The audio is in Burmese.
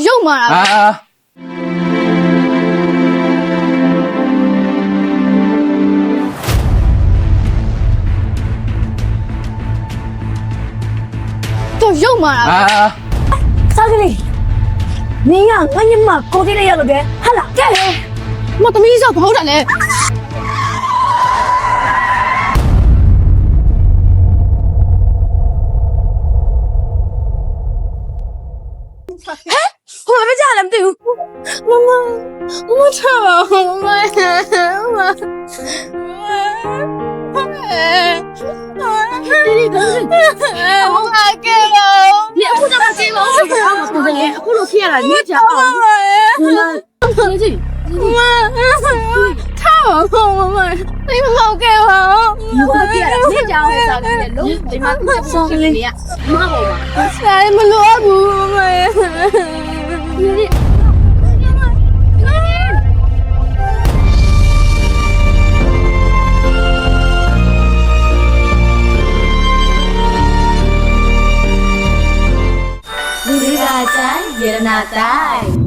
ရုပ်မာတာတော့ရုပ်မာတာစားကလေးနင်ကငါညမကိုတိလေးရလို့ပဲဟာလားကြက်လေမသမီးဆိုဘာဟုတ်တယ်လဲဟိုမကြလည်းမသိဘူးမထားပါဘူးမကဲပါ你အခုတော့မကြည့်ပါဘူး။အားမပူတယ်။အခုလိုဖြစ်ရတာညစ်ကြအောင်။ဒီကြည့်ထားပါဦးမသိမဟုတ်ကဲပါ။ဘာဖြစ်ရလဲ။ညစ်ကြအောင်စားတယ်လုံးဒီမှာဆောင်းကလေးကမဟုတ်ပါဘူး။ဆိုင်မလို့ဘူးမဒီလူလေးကတိုင်းရတနာတိုင်း